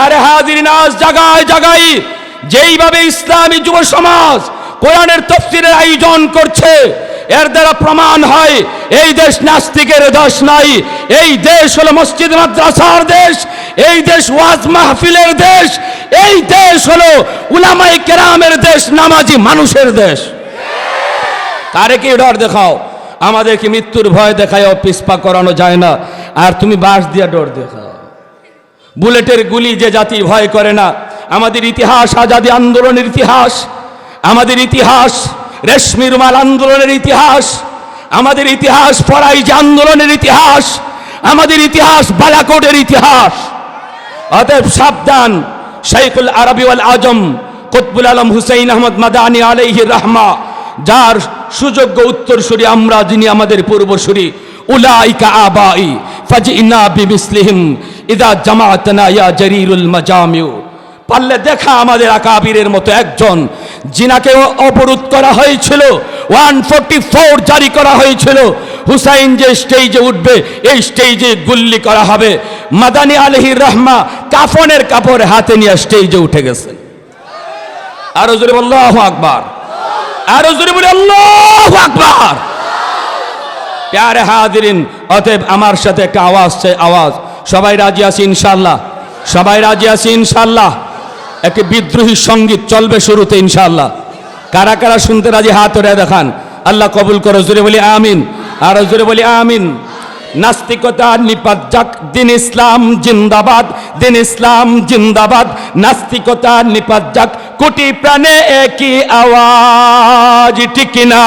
আরে হাজিরিন, আজ জায়গায় জায়গায় যেইভাবে ইসলামী যুব সমাজ কোরআনের তাফসীরের আয়োজন করছে, এর দ্বারা প্রমাণ হয় এই দেশ নাস্তিকের দেশ নয়। এই দেশ হলো মসজিদ মাদ্রাসার দেশ, এই দেশ ওয়াজ মাহফিলের দেশ, এই দেশ হলো উলামায়ে কেরামের দেশ, নামাজি মানুষের দেশ। কারে কি ডর দেখাও? আমাদেরকে মৃত্যুর ভয় দেখাও, পিছপা করানো যায় না। আর তুমি বাঁশ দিয়া ডর দেখাও। বুলেটের গুলি যে জাতি ভয় করে না। আমাদের ইতিহাস আজাদী আন্দোলনের ইতিহাস, আমাদের ইতিহাস রেশমি রুমাল আন্দোলনের ইতিহাস, আমাদের ইতিহাস ফরাইজ আন্দোলনের ইতিহাস, আমাদের ইতিহাস বালাকোটের ইতিহাস। অতএব সাবধান। শাইখুল আরবি ওয়াল আজম কুতবুল আলম হুসাইন আহমদ মাদানী আলাইহির রাহমা, যার সুযোগ্য উত্তরসূরি আমরা, যিনি আমাদের পূর্বসূরি, উলাইকা আবাই ফাজিনা বিমিসলিহিম ইদা জামাআতনা ইয়া জারিরুল মাজামিউ। পারলে দেখা আমাদের আকাবিরের মতো একজন, জিনাকে অবরোধ করা হয়েছিল, 144 জারি করা হয়েছিল। হুসাইন যে স্টেজে উঠবে, এই স্টেজে গুল্লি করা হবে। মাদানী আলাইহির রাহমা কাফনের কাপড় হাতে নিয়ে স্টেজে উঠে গেছেন। আরো জোরে বল আল্লাহু আকবার, আরো জোরে বলে আল্লাহু আকবার। প্যারে হাজিরিন, অতএব আমার সাথে একটা আওয়াজ চাই, আওয়াজ। সবাই রাজি আছি ইনশাআল্লাহ? সবাই রাজি আছি ইনশাআল্লাহ? একটি বিদ্রোহী সঙ্গীত চলবে শুরুতে ইনশাআল্লাহ। কারা কারা শুনতে রাজি হাত উঠে দেখান। আল্লাহ কবুল করো। জোরে বলি আমিন, আরো জোরে বলি আমিন। নাস্তিকতা নিপাত যাক, দিন ইসলাম জিন্দাবাদ, দিন ইসলাম জিন্দাবাদ। নাস্তিকতা নিপাত যাক, কোটি প্রাণে একই আওয়াজ, ঠিক না?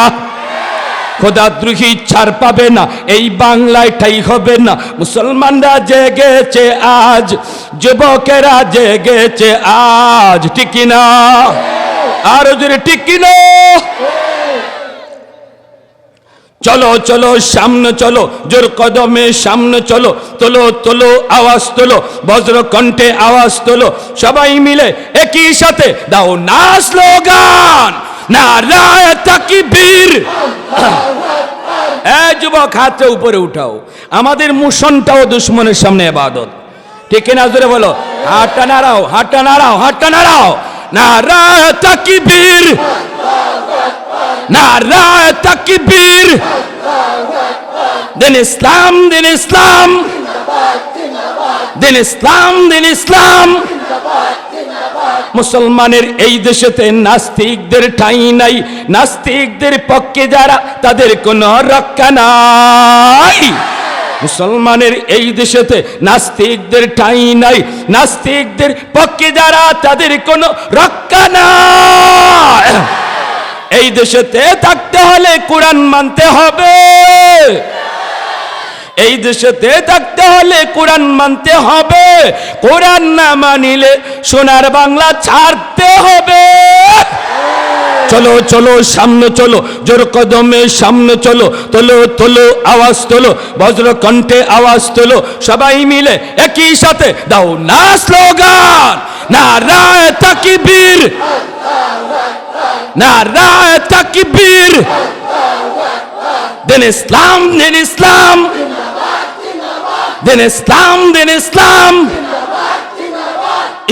খোদাদ্রোহী ছাড় পাবে না, এই বাংলায় ঠাই হবে না। মুসলমানরা জেগেছে আজ, যুবকেরা জেগেছে আজ, ঠিক না? আর জোরে ঠিক না? চলো চলো সামনে চলো, জোর কদমে সামনে চলো, তোলো তোলো আওয়াজ তোলো, বজ্র কণ্ঠে আওয়াজ তোলো। সবাই মিলে একই সাথে দাও না স্লোগান, নারায়ে তাকবীর। এই যুবক, হাতটা উপরে উঠাও। আমাদের মুসনটাও দুশ্মনের সামনে ইবাদত, ঠিক না? জোরে বলো, হাতটা নাড়াও, হাতটা নাড়াও, হাতটা নাড়াও। নারায়ে তাকবীর, নারায়ে তাকবীর। দিন ইসলাম, দিন ইসলাম, দিন ইসলাম, দিন ইসলাম। মুসলমানের এই দেশেতে নাস্তিকদের ঠাঁই নাই। নাস্তিকদের পক্ষে যারা, তাদের কোনো রক্ষা নাই। মুসলমানের এই দেশেতে নাস্তিকদের ঠাঁই নাই। নাস্তিকদের পক্ষে যারা, তাদের কোনো রক্ষা নাই। এই দেশেতে থাকতে হলে কোরআন মানতে হবে। এই দেশেতে থাকতে হলে কোরআন মানতে হবে। কোরআন না মানিলে সোনার বাংলা ছাড়তে হবে। চলো চলো সামনে চলো, জোর কদমে সামনে চলো, তোলো তোলো আওয়াজ তোলো, বজ্র কণ্ঠে আওয়াজ তোলো। সবাই মিলে একই সাথে দাও না স্লোগান, নারায়ে তাকবীর, নারায়ে তাকবীর। দিন ইসলাম, দিন ইসলাম, দিন ইসলাম, দিন ইসলাম।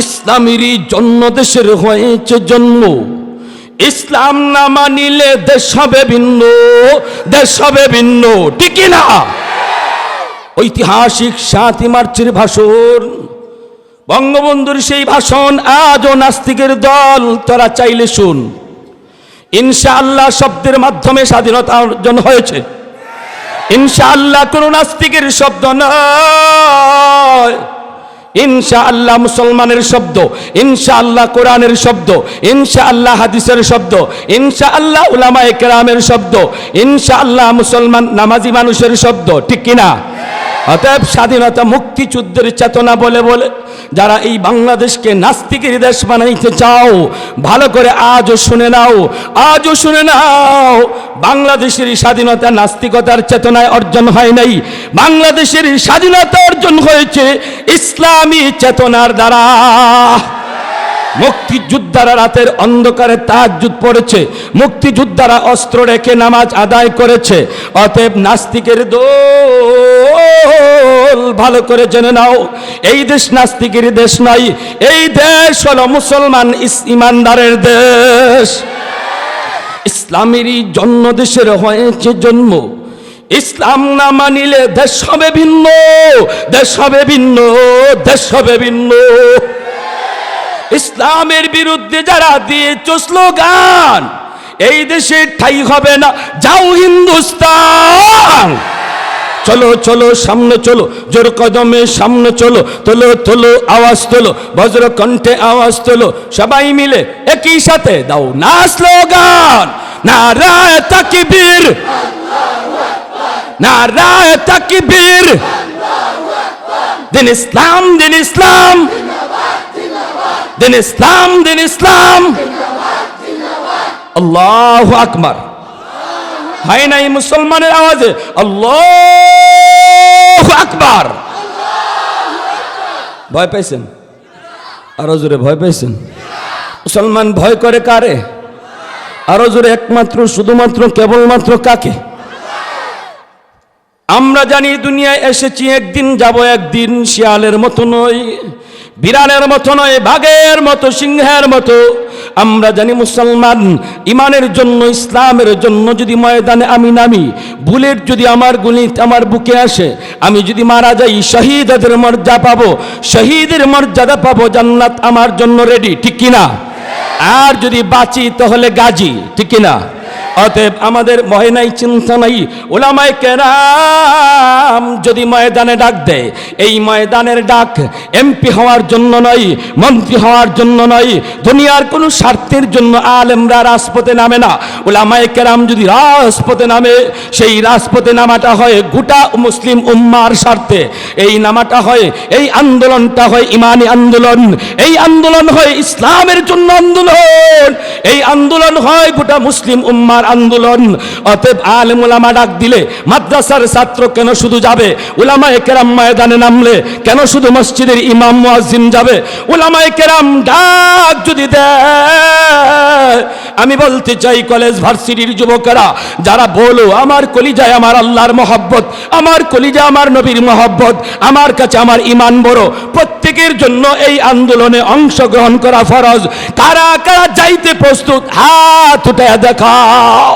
ইসলামেরই জন্ম দেশের হয়েছে জন্ম। ইসলাম না মানিলে দেশ হবে ভিন্ন, দেশ হবে ভিন্ন, ঠিক না? ঐতিহাসিক 7 মার্চের ভাষণ, বঙ্গবন্ধুর সেই ভাষণ আজও নাস্তিকের দল তোরা চাইলে শুন। ইনশাআল্লাহ শব্দের মাধ্যমে স্বাধীনতা অর্জন হয়েছে। ইনশাআল্লাহ কোন নাস্তিকের শব্দ নয়। ইনশাআল্লাহ মুসলমানের শব্দ, ইনশাআল্লাহ কোরআনের শব্দ, ইনশাআল্লাহ হাদিসের শব্দ, ইনশাআল্লাহ উলামায়ে কেরামের শব্দ, ইনশাআল্লাহ মুসলমান নামাজি মানুষের শব্দ, ঠিক কিনা? অতএব স্বাধীনতা মুক্তিযুদ্ধের চেতনা বলে বলে যারা এই বাংলাদেশকে নাস্তিকের দেশ বানাইতে চাও, ভালো করে আজও শুনে নাও, আজও শুনে নাও। বাংলাদেশের স্বাধীনতা নাস্তিকতার চেতনায় অর্জন হয় নাই। বাংলাদেশের স্বাধীনতা অর্জন হয়েছে ইসলামী চেতনার দ্বারা। মুক্তিযোদ্ধারা রাতের অন্ধকারে তাহাজ্জুদ পড়েছে, মুক্তিযোদ্ধারা অস্ত্র রেখে নামাজ আদায় করেছে। অতএব নাস্তিকের দল ভালো করে জেনে নাও, এই দেশ নাস্তিকের দেশ নয়, এই দেশ হলো মুসলমান ইমানদারের দেশ। ইসলামেরই জন্ম দেশের হয়েছে জন্ম, ইসলাম না মানিলে দেশ হবে ভিন্ন, দেশ হবে ভিন্ন, দেশ হবে ভিন্ন। ইসলামের বিরুদ্ধে যারা দিয়েছ স্লোগান, এই দেশে ঠাই হবে না, যাও হিন্দুস্তান। চলো চলো সামনে চলো, জোর কদমে সামনে চলো, তোলো তোলো আওয়াজ তোলো, বজ্র কণ্ঠে আওয়াজ তোলো, সবাই মিলে একই সাথে দাও না স্লোগান, নারায়ে তাকবীর, নারায়ে তাকবীর। দিন ইসলাম, দিন ইসলাম, দিন ইসলাম, দিন ইসলাম। আল্লাহু আকবার। হয় নাই মুসলমানের আওয়াজে আল্লাহু আকবার। ভয় পাইছেন? আরো জোরে ভয় পাইছেন? মুসলমান ভয় করে কারে? আরো জোরে একমাত্র শুধুমাত্র কেবলমাত্র কাকে? আমরা জানি দুনিয়ায় এসেছি একদিন, যাব একদিন। শিয়ালের মতো নয়, বিড়ালের মতো নয়, বাঘের মতো, সিংহের মতো। আমরা জানি মুসলমান ইমানের জন্য, ইসলামের জন্য যদি ময়দানে আমি নামি, বুলেট যদি আমার গুলি আমার বুকে আসে, আমি যদি মারা যাই, শহীদদের মর্যাদা পাবো, শহীদের মর্যাদা পাবো, জান্নাত আমার জন্য রেডি, ঠিক কিনা? আর যদি বাঁচি তাহলে গাজী, ঠিক কিনা? অতএব আমাদের ভয় নাই, চিন্তা নাই। উলামায়ে কেরাম যদি ময়দানে ডাক দেয়, এই ময়দানের ডাক এমপি হওয়ার জন্য নয়, মন্ত্রী হওয়ার জন্য নয়, দুনিয়ার কোনো স্বার্থের জন্য আলেমরা রাজপথে নামে না। উলামায়ে কেরাম যদি রাজপথে নামে, সেই রাজপথে নামাটা হয় গোটা মুসলিম উম্মার স্বার্থে। এই নামাটা হয়, এই আন্দোলনটা হয় ইমানি আন্দোলন, এই আন্দোলন হয় ইসলামের জন্য আন্দোলন, এই আন্দোলন হয় গোটা মুসলিম উম্মার আন্দোলন। অতএব আলেম উলামা ডাক দিলে মাদ্রাসার ছাত্র কেন শুধু যাবে? উলামায়ে কেরাম ময়দানে নামলে কেন শুধু মসজিদের ইমাম মুয়াজ্জিন যাবে? উলামায়ে কেরাম ডাক যদি দেয়, আমি বলতে চাই কলেজ ভার্সিটির যুবকেরা যারা বলো আমার কলিজায় আমার আল্লাহর মহব্বত, আমার কলিজায় আমার নবীর মহব্বত, আমার কাছে আমার ইমান বড়, প্রত্যেকের জন্য এই আন্দোলনে অংশগ্রহণ করা ফরজ। কারা কারা যাইতে প্রস্তুত হাত উঠায়া দেখাও।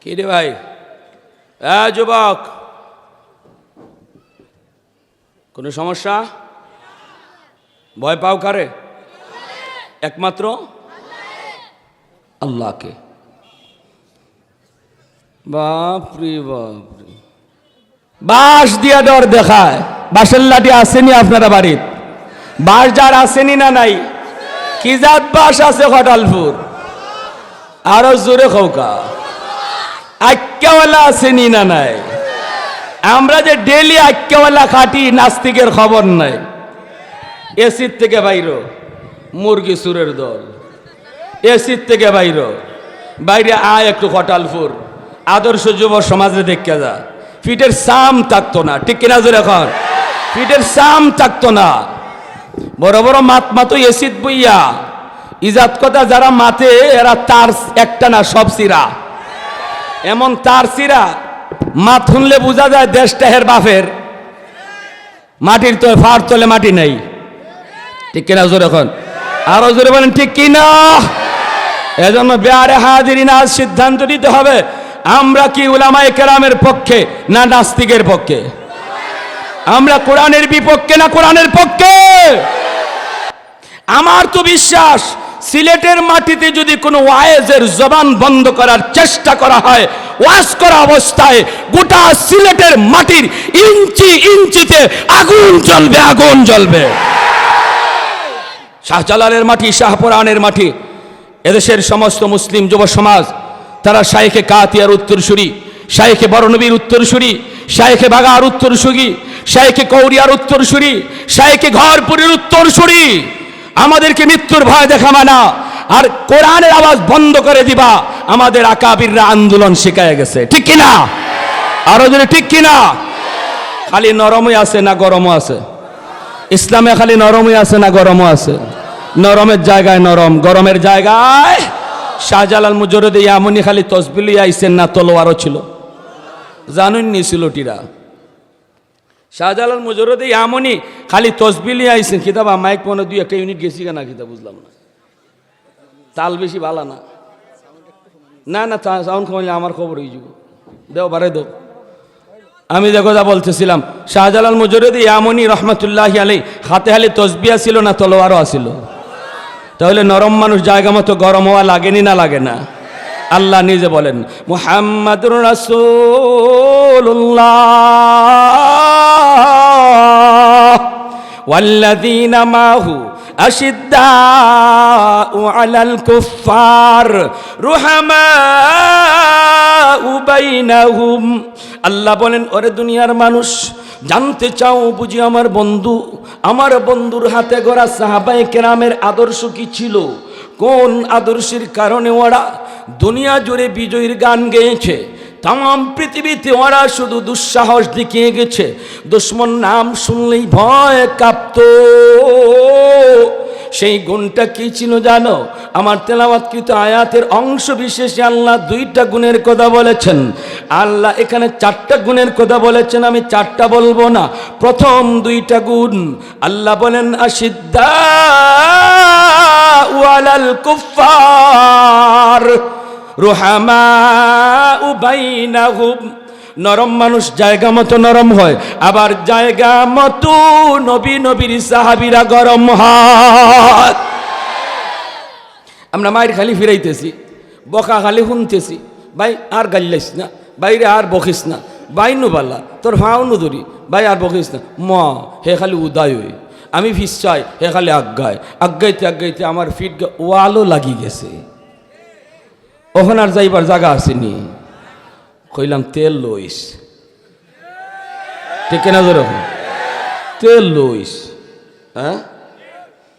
কি রে ভাই, যুবক, কোনো সমস্যা? ভয় পাও কারে? একমাত্র আল্লাহকে। বাপরে বাপরে, বাঁশ দিয়া ডর দেখায়। বাঁশের লাঠি আসেনি আপনারা বাড়ির? বাঁশ যার আসেনি না নাই? কি জাত বাঁশ আছে ঘটালপুর? আরো জোরে খৌকা। আক্কাওয়ালা আসেনি না নাই? আমরা যে ডেলি আক্কাওয়ালা খাটি, নাস্তিকের খবর নাই। এসির থেকে বাইর মুরগি সুরের দল, এসির থেকে বাইর, বাইরে আয় একটু ঘটালপুর আদর্শ যুব সমাজে দেখে যা। ফিটের সাম থাকতো না, ঠিক কিনা জোরে এখন? ফিটের সাম থাকতো না। বড় বড় মাত মাতো এসিদ বইয়া ইজাত কথা যারা মাতে, এরা তার একটা না সব সিরা। এমন তার সিরা মাত শুনলে বোঝা যায় দেশটা হের বাপের। মাটির তো ফার তলে মাটি নাই, ঠিক কিনা জোরে এখন? আরো জোরে বলেন ঠিক কিনা? এজন্য বিহারে হাজিরিন আজ সিদ্ধান্ত নিতে হবে, আমরা কি উলামায়ে কেরামের পক্ষে না নাস্তিকের পক্ষে? আমরা কোরআনের বিপক্ষে না কোরআনের পক্ষে? আমার তো বিশ্বাস সিলেটের মাটিতে যদি কোনো ওয়ায়েজের জবান বন্ধ করার চেষ্টা করা হয়, ওয়াজ করা অবস্থায় গোটা সিলেটের মাটির ইঞ্চি ইঞ্চিতে আগুন জ্বলবে, আগুন জ্বলবে। শাহজালালের মাটি, শাহপুরানের মাটি, এদেশের সমস্ত মুসলিম যুব সমাজ তারা শাইখে কাতিয়ার উত্তরসূরি, শাইখে বড়নবীর উত্তরসূরি, শাইখে বাগার উত্তরসূরি, শাইখে কৌরিয়ার উত্তরসূরি, শাইখে ঘরপুরের উত্তরসূরি। আমাদেরকে মৃত্যুর ভয় দেখাবে না, আর কোরআনের আওয়াজ বন্ধ করে দিবা। আমাদের আকাবিররা আন্দোলন শিখায় গেছে, ঠিক কিনা? আরো যদি ঠিক কিনা? খালি নরমই আছে না গরমও আছে? ইসলামে খালি নরমই আছে না গরমও আছে? নরমের জায়গায় নরম, গরমের জায়গায়। শাহজালাল মুজররদে ইয়ামনি খালি তসবিলি আইছেন না তলোয়ারও ছিল, জানেননি সিলটিরা? শাহজালাল মুজররদে ইয়ামনি খালি তসবিলি আইছেন। কিতাব মাইক মনে 2-1 ইউনিট গেছি কেনা, কিতাব বুঝলাম না, তাল বেশি ভালো না। না না সাউন্ড কমাইলে আমার খবর হয়ে যাব, দেও বারে দেও। আমি যে কথা বলতেছিলাম, শাহজালাল মুজররদে ইয়ামনি রহমতুল্লাহি আলাইহি হাতে হাতে তসবিয়া ছিল না তলোয়ারও আছিল? তাহলে নরম মানুষ জায়গা মতো গরম হওয়া লাগেনি না লাগে না? আল্লাহ নিজে বলেন মুহাম্মাদুর রাসূলুল্লাহ ওয়াল্লাযীনা মাহু আশিদ্দাউ আলাল কুফফার রুহামাউ বাইনাহুম। আল্লাহ বলেন, ওরে দুনিয়ার মানুষ, জানতে চাও বুঝি আমার বন্ধু, আমার বন্ধুর হাতে গড়া সাহাবায়ে কেরামের আদর্শ কি ছিল? কোন আদর্শের কারণে ওরা দুনিয়া জুড়ে বিজয়ীর গান গেয়েছে? তাম পৃথিবীতে ওরা শুধু দুঃসাহস দেখিয়ে গেছে, দুশ্মন নাম শুনলেই ভয় কাঁপত। সেই গুণটা কি ছিল জানো? আমার তেলাওয়াতকৃত আয়াতের অংশ বিশেষে আল্লাহ 2টা গুণের কথা বলেছেন। আল্লাহ এখানে 4টা গুণের কথা বলেছেন, আমি 4টা বলবো না। প্রথম 2টা গুণ আল্লাহ বলেন আশিদ্দাউ আলাল কুফফার রুহামাউ বাইনাহুম। নরম মানুষ জায়গা মতো নরম হয়, আবার জায়গা মতো নবীর সাহাবীরা গরম হয়। আমরা মায়ের খালি ফিরাইতেছি, বকা খালি শুনতেছি, ভাই আর গাল্লাইস না, বাইরে আর বকিস না, বাইনু বাল্লা তোর ভাওনু ধরি, ভাই আর বকিস না, হে খালি উদয় হই। আমি ফিসাই, হে খালি আগাইতে আগাইতে আমার ফিট ওয়ালও লাগি গেছে। ওখানে আর যাইবার জায়গা আসেনি। কইলাম তেল লইস, ঠিক কিনা? তেল লইস, হ্যাঁ